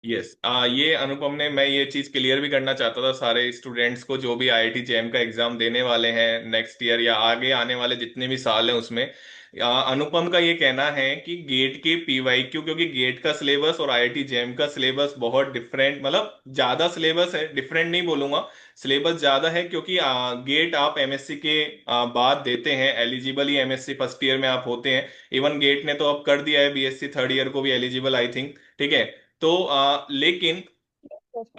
Yes, ये अनुपम ने, मैं ये चीज क्लियर भी करना चाहता था सारे स्टूडेंट्स को जो भी आईआईटी जेएम का एग्जाम देने वाले हैं नेक्स्ट ईयर या आगे आने वाले जितने भी साल हैं उसमें। अनुपम का ये कहना है कि गेट के पीवाईक्यू, क्योंकि गेट का सिलेबस और आईआईटी जेएम का सिलेबस बहुत डिफरेंट, मतलब ज्यादा सिलेबस है, डिफरेंट नहीं बोलूंगा, सिलेबस ज्यादा है, क्योंकि गेट आप एमएससी के बाद देते हैं, एलिजिबल ही एमएससी फर्स्ट ईयर में आप होते हैं। इवन गेट ने तो अब कर दिया है बीएससी थर्ड ईयर को भी एलिजिबल, आई थिंक। ठीक है। तो लेकिन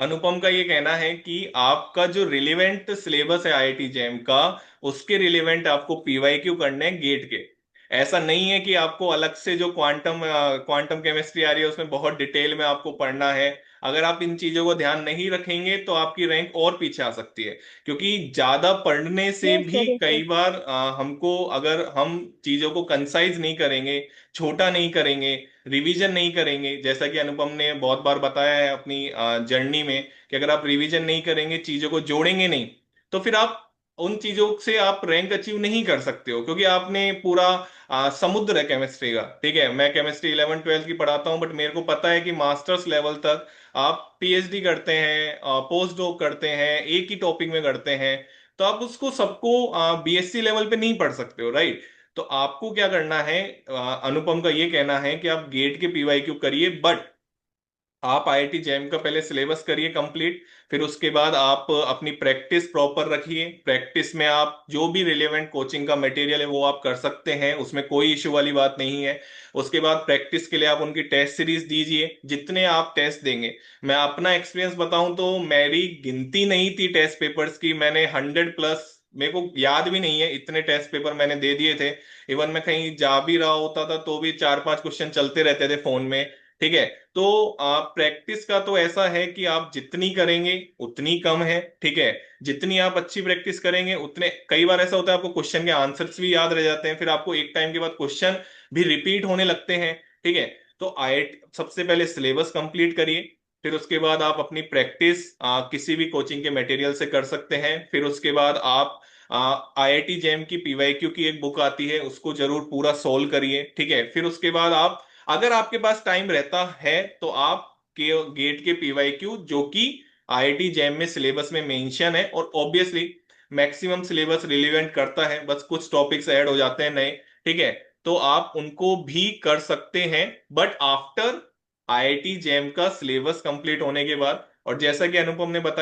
अनुपम का ये कहना है कि आपका जो रिलेवेंट सिलेबस है आईआईटी जेएम का, उसके रिलेवेंट आपको पीवाईक्यू करने हैं गेट के। ऐसा नहीं है कि आपको अलग से जो क्वांटम केमिस्ट्री आ रही है उसमें बहुत डिटेल में आपको पढ़ना है। अगर आप इन चीजों को ध्यान नहीं रखेंगे तो आपकी रैंक और पीछे आ सकती है, क्योंकि ज्यादा पढ़ने से यस भी सर, यस कई सर। बार हमको, अगर हम चीजों को कंसाइज नहीं करेंगे, छोटा नहीं करेंगे, रिवीजन नहीं करेंगे, जैसा कि अनुपम ने बहुत बार बताया है अपनी जर्नी में, कि अगर आप रिवीजन नहीं करेंगे, चीजों को जोड़ेंगे नहीं, तो फिर आप उन चीजों से आप रैंक अचीव नहीं कर सकते हो, क्योंकि आपने पूरा समुद्र है केमिस्ट्री का। ठीक है, मैं केमिस्ट्री 11 12 की पढ़ाता हूँ, बट मेरे को पता है कि मास्टर्स लेवल तक आप पीएचडी करते हैं, पोस्ट डॉक करते हैं, एक ही टॉपिक में करते हैं, तो आप उसको सबको बीएससी लेवल पे नहीं पढ़ सकते हो, राइट। तो आपको क्या करना है, अनुपम का ये कहना है कि आप गेट के पीवाईक्यू करिए, बट आप आईआईटी जेएम का पहले सिलेबस करिए कंप्लीट। फिर उसके बाद आप अपनी प्रैक्टिस प्रॉपर रखिए, प्रैक्टिस में आप जो भी रिलेवेंट कोचिंग का मटेरियल है वो आप कर सकते हैं, उसमें कोई इश्यू वाली बात नहीं है। उसके बाद प्रैक्टिस के लिए आप उनकी टेस्ट सीरीज दीजिए, जितने आप टेस्ट देंगे। मैं अपना एक्सपीरियंस बताऊं तो मेरी गिनती नहीं थी टेस्ट पेपर्स की, मैंने 100+, मेरे को याद भी नहीं है, इतने टेस्ट पेपर मैंने दे दिए थे। इवन मैं कहीं जा भी रहा होता था तो भी 4 5 क्वेश्चन चलते रहते थे फोन में। ठीक है। तो प्रैक्टिस का तो ऐसा है कि आप जितनी करेंगे उतनी कम है। ठीक है। जितनी आप अच्छी प्रैक्टिस करेंगे उतने, कई बार ऐसा होता है आपको क्वेश्चन के आंसर्स भी याद रह जाते हैं, फिर आपको एक टाइम के बाद क्वेश्चन भी रिपीट होने लगते हैं। ठीक है। तो आईआईटी सबसे पहले सिलेबस कंप्लीट करिए, फिर उसके बाद आप अपनी प्रैक्टिस किसी भी कोचिंग के मटेरियल से कर सकते हैं। फिर उसके बाद आप आईआईटी जेएम की पीवाईक्यू की एक बुक आती है, उसको जरूर पूरा सोल्व करिए। ठीक है। फिर उसके बाद आप, अगर आपके पास टाइम रहता है तो आप गेट के पीवाईक्यू जो कि आईआईटी जेएम में सिलेबस में मेंशन है, और ऑब्वियसली मैक्सिमम सिलेबस रिलीवेंट करता है, बस कुछ टॉपिक्स ऐड हो जाते हैं नए। ठीक है। तो आप उनको भी कर सकते हैं, बट आफ्टर आईआईटी जेएम का सिलेबस कंप्लीट होने के बाद। और जैसा कि अनुपम ने बताया,